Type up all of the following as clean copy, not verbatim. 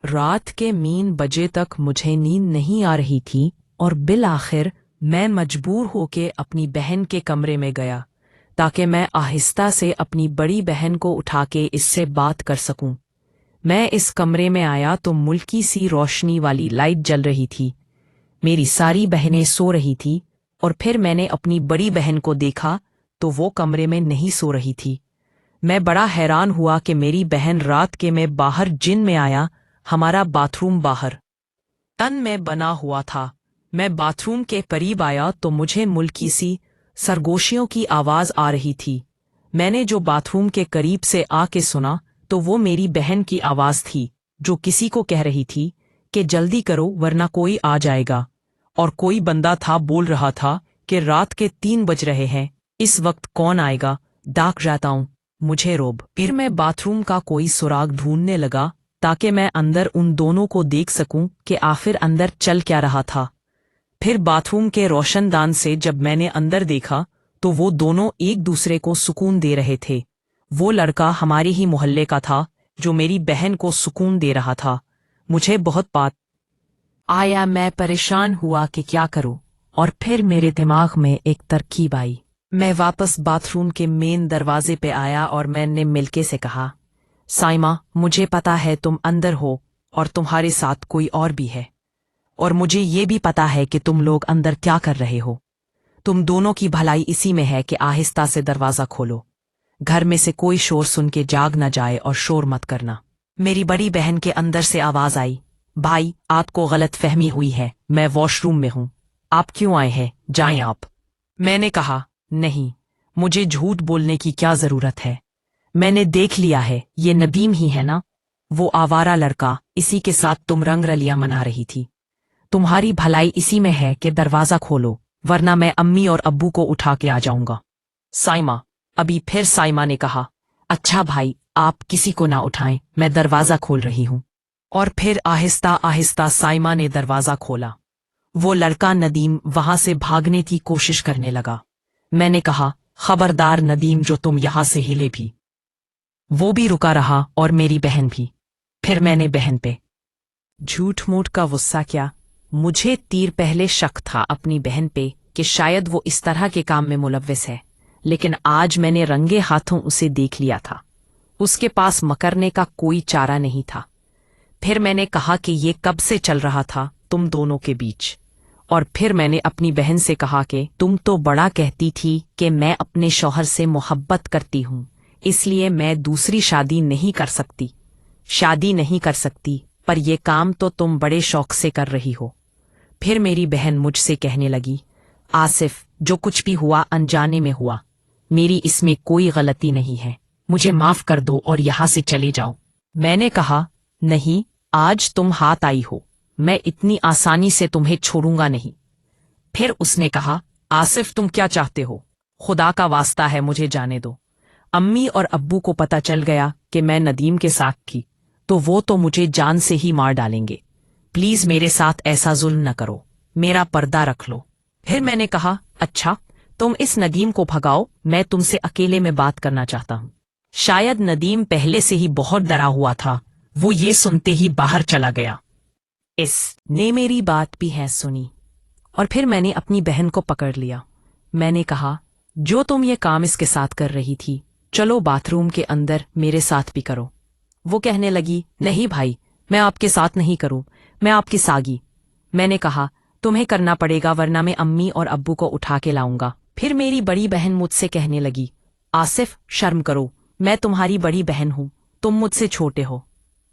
रात के 3 बजे तक मुझे नींद नहीं आ रही थी और बिलाखिर मैं मजबूर होके अपनी बहन के कमरे में गया ताकि मैं आहिस्ता से अपनी बड़ी बहन को उठा के इससे बात कर सकूं। मैं इस कमरे में आया तो मुल्की सी रोशनी वाली लाइट जल रही थी। मेरी सारी बहनें सो रही थी और फिर मैंने अपनी बड़ी बहन को देखा तो वो कमरे में नहीं सो रही थी। मैं बड़ा हैरान हुआ कि मेरी बहन रात के में बाहर जिन में आया। हमारा बाथरूम बाहर तन में बना हुआ था। मैं बाथरूम के करीब आया तो मुझे मुल्की सी सरगोशियों की आवाज आ रही थी। मैंने जो बाथरूम के करीब से आके सुना तो वो मेरी बहन की आवाज थी जो किसी को कह रही थी कि जल्दी करो वरना कोई आ जाएगा। और कोई बंदा था बोल रहा था कि रात के 3 बज रहे हैं, इस वक्त कौन आएगा, डाक जाता हूं। मुझे रोब। फिर मैं बाथरूम का कोई सुराग ढूंढने लगा ताकि मैं अंदर उन दोनों को देख सकूं कि आखिर अंदर चल क्या रहा था। फिर बाथरूम के रोशनदान से जब मैंने अंदर देखा तो वो दोनों एक दूसरे को सुकून दे रहे थे। वो लड़का हमारे ही मोहल्ले का था जो मेरी बहन को सुकून दे रहा था। मुझे बहुत बात आया। मैं परेशान हुआ कि क्या करूं और फिर मेरे दिमाग में एक तरकीब आई। मैं वापस बाथरूम के मेन दरवाजे पे आया और मैंने मिलके से कहा, साइमा, मुझे पता है तुम अंदर हो और तुम्हारे साथ कोई और भी है, और मुझे ये भी पता है कि तुम लोग अंदर क्या कर रहे हो। तुम दोनों की भलाई इसी में है कि आहिस्ता से दरवाजा खोलो। घर में से कोई शोर सुन के जाग न जाए और शोर मत करना। मेरी बड़ी बहन के अंदर से आवाज आई, भाई आपको गलत फहमी हुई है, मैं वॉशरूम में हूं। आप क्यों आए हैं, जाएं आप। मैंने कहा, नहीं, मुझे झूठ बोलने की क्या जरूरत है, मैंने देख लिया है, ये नदीम ही है ना, वो आवारा लड़का, इसी के साथ तुम रंगरलियां मना रही थी। तुम्हारी भलाई इसी में है कि दरवाजा खोलो वरना मैं अम्मी और अब्बू को उठा के आ जाऊंगा। साइमा। अभी फिर साइमा ने कहा, अच्छा भाई आप किसी को ना उठाएं, मैं दरवाजा खोल रही हूं। और फिर आहिस्ता आहिस्ता साइमा ने दरवाजा खोला। वो लड़का नदीम वहां से भागने की कोशिश करने लगा। मैंने कहा, खबरदार नदीम, जो तुम यहां से हिले भी। वो भी रुका रहा और मेरी बहन भी। फिर मैंने बहन पे झूठ मूठ का गुस्सा किया। मुझे तीर पहले शक था अपनी बहन पे कि शायद वो इस तरह के काम में मुलव्विस है, लेकिन आज मैंने रंगे हाथों उसे देख लिया था। उसके पास मकरने का कोई चारा नहीं था। फिर मैंने कहा कि ये कब से चल रहा था तुम दोनों के बीच। और फिर मैंने अपनी बहन से कहा कि तुम तो बड़ा कहती थी कि मैं अपने शौहर से मोहब्बत करती हूं, इसलिए मैं दूसरी शादी नहीं कर सकती। शादी नहीं कर सकती, पर ये काम तो तुम बड़े शौक से कर रही हो। फिर मेरी बहन मुझसे कहने लगी, आसिफ, जो कुछ भी हुआ अनजाने में हुआ, मेरी इसमें कोई गलती नहीं है, मुझे माफ कर दो और यहां से चले जाओ। मैंने कहा, नहीं, आज तुम हाथ आई हो, मैं इतनी आसानी से तुम्हें छोड़ूंगा नहीं। फिर उसने कहा, आसिफ तुम क्या चाहते हो, खुदा का वास्ता है मुझे जाने दो। अम्मी और अब्बू को पता चल गया कि मैं नदीम के साथ थी तो वो तो मुझे जान से ही मार डालेंगे। प्लीज मेरे साथ ऐसा जुल्म न करो, मेरा पर्दा रख लो। फिर मैंने कहा, अच्छा तुम इस नदीम को भगाओ, मैं तुमसे अकेले में बात करना चाहता हूँ। शायद नदीम पहले से ही बहुत डरा हुआ था, वो ये सुनते ही बाहर चला गया। इसने मेरी बात भी है सुनी और फिर मैंने अपनी बहन को पकड़ लिया। मैंने कहा, जो तुम ये काम इसके साथ कर रही थी, चलो बाथरूम के अंदर मेरे साथ भी करो। वो कहने लगी, नहीं भाई, मैं आपके साथ नहीं करूं, मैं आपकी सागी। मैंने कहा, तुम्हें करना पड़ेगा वरना मैं अम्मी और अब्बू को उठा के लाऊंगा। फिर मेरी बड़ी बहन मुझसे कहने लगी, आसिफ शर्म करो, मैं तुम्हारी बड़ी बहन हूं, तुम मुझसे छोटे हो।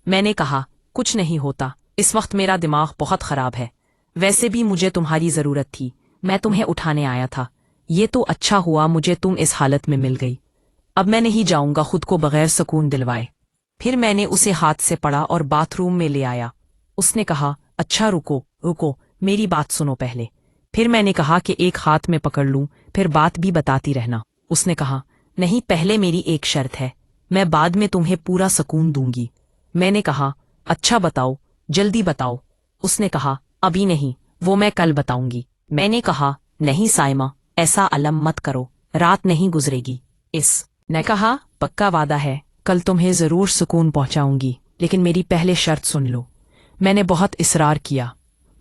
मैंने कहा, कुछ नहीं होता, इस वक्त मेरा दिमाग बहुत खराब है, वैसे भी मुझे तुम्हारी जरूरत थी, मैं तुम्हें उठाने आया था। ये तो अच्छा हुआ मुझे तुम इस हालत में मिल गई, अब मैं नहीं जाऊंगा खुद को बगैर सुकून दिलवाए। फिर मैंने उसे हाथ से पड़ा और बाथरूम में ले आया। उसने कहा, अच्छा रुको रुको, मेरी बात सुनो पहले। फिर मैंने कहा कि एक हाथ में पकड़ लूं, फिर बात भी बताती रहना। उसने कहा, नहीं, पहले मेरी एक शर्त है, मैं बाद में तुम्हें पूरा सुकून दूंगी। मैंने कहा, अच्छा बताओ, जल्दी बताओ। उसने कहा, अभी नहीं, वो मैं कल बताऊंगी। मैंने कहा, नहीं साइमा, ऐसा अलम मत करो, रात नहीं गुजरेगी। ने कहा, पक्का वादा है, कल तुम्हें जरूर सुकून पहुंचाऊंगी, लेकिन मेरी पहले शर्त सुन लो। मैंने बहुत इसरार किया,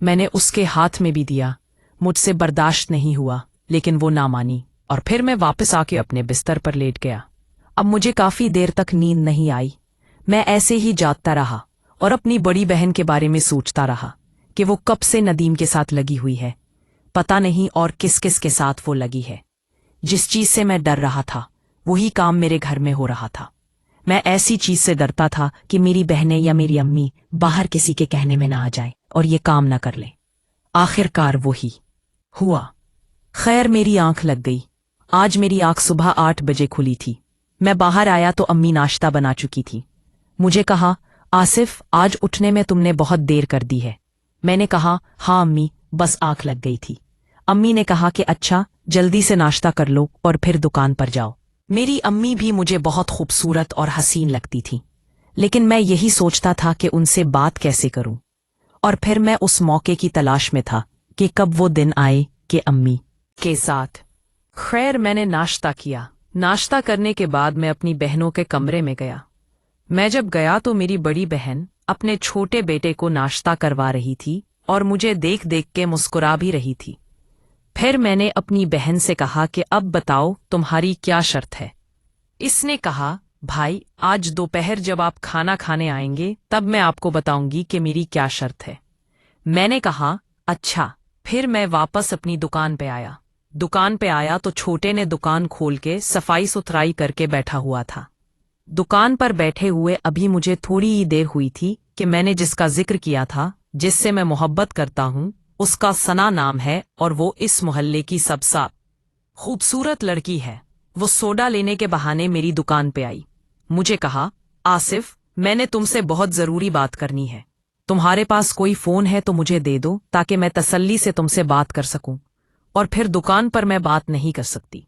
मैंने उसके हाथ में भी दिया, मुझसे बर्दाश्त नहीं हुआ, लेकिन वो ना मानी और फिर मैं वापस आके अपने बिस्तर पर लेट गया। अब मुझे काफी देर तक नींद नहीं आई। मैं ऐसे ही जागता रहा और अपनी बड़ी बहन के बारे में सोचता रहा कि वो कब से नदीम के साथ लगी हुई है, पता नहीं और किस किस के साथ वो लगी है। जिस चीज से मैं डर रहा था वही काम मेरे घर में हो रहा था। मैं ऐसी चीज से डरता था कि मेरी बहनें या मेरी अम्मी बाहर किसी के कहने में ना आ जाए और ये काम ना कर ले। आखिरकार वही हुआ। खैर, मेरी आंख लग गई। आज मेरी आंख सुबह 8 बजे खुली थी। मैं बाहर आया तो अम्मी नाश्ता बना चुकी थी। मुझे कहा, आसिफ, आज उठने में तुमने बहुत देर कर दी है। मैंने कहा, हाँ अम्मी, बस आंख लग गई थी। अम्मी ने कहा कि अच्छा, जल्दी से नाश्ता कर लो और फिर दुकान पर जाओ। मेरी अम्मी भी मुझे बहुत खूबसूरत और हसीन लगती थी, लेकिन मैं यही सोचता था कि उनसे बात कैसे करूं। और फिर मैं उस मौके की तलाश में था कि कब वो दिन आए कि अम्मी के साथ। खैर, मैंने नाश्ता किया। नाश्ता करने के बाद मैं अपनी बहनों के कमरे में गया। मैं जब गया तो मेरी बड़ी बहन अपने छोटे बेटे को नाश्ता करवा रही थी और मुझे देख देख के मुस्कुरा भी रही थी। फिर मैंने अपनी बहन से कहा कि अब बताओ तुम्हारी क्या शर्त है। इसने कहा, भाई, आज दोपहर जब आप खाना खाने आएंगे तब मैं आपको बताऊंगी कि मेरी क्या शर्त है। मैंने कहा, अच्छा। फिर मैं वापस अपनी दुकान पे आया। दुकान पे आया तो छोटे ने दुकान खोल के सफाई सुथराई करके बैठा हुआ था। दुकान पर बैठे हुए अभी मुझे थोड़ी ही देर हुई थी कि मैंने जिसका जिक्र किया था, जिससे मैं मोहब्बत करता हूँ, उसका सना नाम है और वो इस मोहल्ले की सबसे खूबसूरत लड़की है। वो सोडा लेने के बहाने मेरी दुकान पे आई। मुझे कहा, आसिफ, मैंने तुमसे बहुत जरूरी बात करनी है। तुम्हारे पास कोई फोन है तो मुझे दे दो ताकि मैं तसल्ली से तुमसे बात कर सकूं, और फिर दुकान पर मैं बात नहीं कर सकती।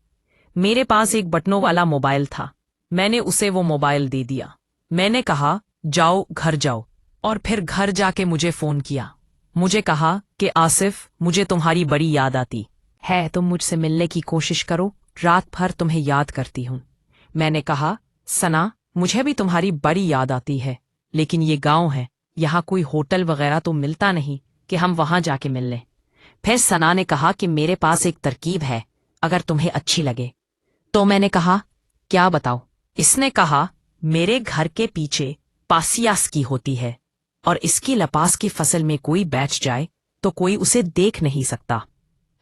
मेरे पास एक बटनों वाला मोबाइल था। मैंने उसे वो मोबाइल दे दिया। मैंने कहा, जाओ घर जाओ, और फिर घर जाके मुझे फोन किया। मुझे कहा कि आसिफ, मुझे तुम्हारी बड़ी याद आती है, तुम मुझसे मिलने की कोशिश करो, रात भर तुम्हें याद करती हूँ। मैंने कहा, सना, मुझे भी तुम्हारी बड़ी याद आती है, लेकिन ये गांव है, यहाँ कोई होटल वगैरह तो मिलता नहीं कि हम वहां जाके मिल लें। फिर सना ने कहा कि मेरे पास एक तरकीब है, अगर तुम्हें अच्छी लगे। तो मैंने कहा, क्या बताओ। इसने कहा, मेरे घर के पीछे पासियास की होती है और इसकी लपास की फसल में कोई बैठ जाए तो कोई उसे देख नहीं सकता।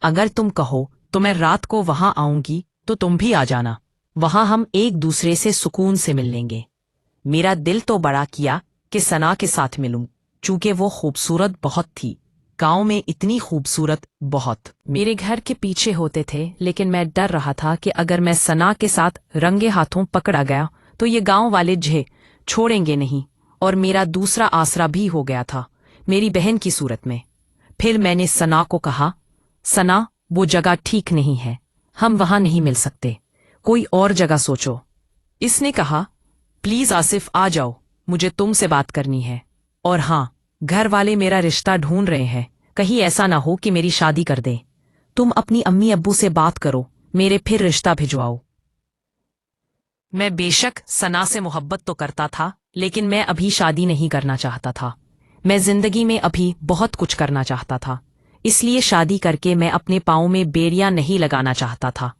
अगर तुम कहो तो मैं रात को वहां आऊंगी तो तुम भी आ जाना। वहां हम एक दूसरे से सुकून से मिल लेंगे। मेरा दिल तो बड़ा किया कि सना के साथ मिलूं, चूंकि वो खूबसूरत बहुत थी। गांव में इतनी खूबसूरत बहुत मेरे घर के पीछे होते थे, लेकिन मैं डर रहा था कि अगर मैं सना के साथ रंगे हाथों पकड़ा गया तो ये गांव वाले छोड़ेंगे नहीं, और मेरा दूसरा आसरा भी हो गया था मेरी बहन की सूरत में। फिर मैंने सना को कहा, सना, वो जगह ठीक नहीं है, हम वहां नहीं मिल सकते, कोई और जगह सोचो। इसने कहा, प्लीज आसिफ, आ जाओ, मुझे तुमसे बात करनी है। और हाँ, घर वाले मेरा रिश्ता ढूंढ रहे हैं, कहीं ऐसा ना हो कि मेरी शादी कर दे। तुम अपनी अम्मी अब्बू से बात करो, मेरे फिर रिश्ता भिजवाओ। मैं बेशक सना से मोहब्बत तो करता था, लेकिन मैं अभी शादी नहीं करना चाहता था। मैं जिंदगी में अभी बहुत कुछ करना चाहता था, इसलिए शादी करके मैं अपने पाँव में बेड़ियां नहीं लगाना चाहता था।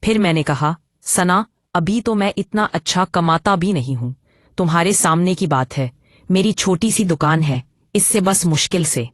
फिर मैंने कहा, सना, अभी तो मैं इतना अच्छा कमाता भी नहीं हूं। तुम्हारे सामने की बात है, मेरी छोटी सी दुकान है, इससे बस मुश्किल से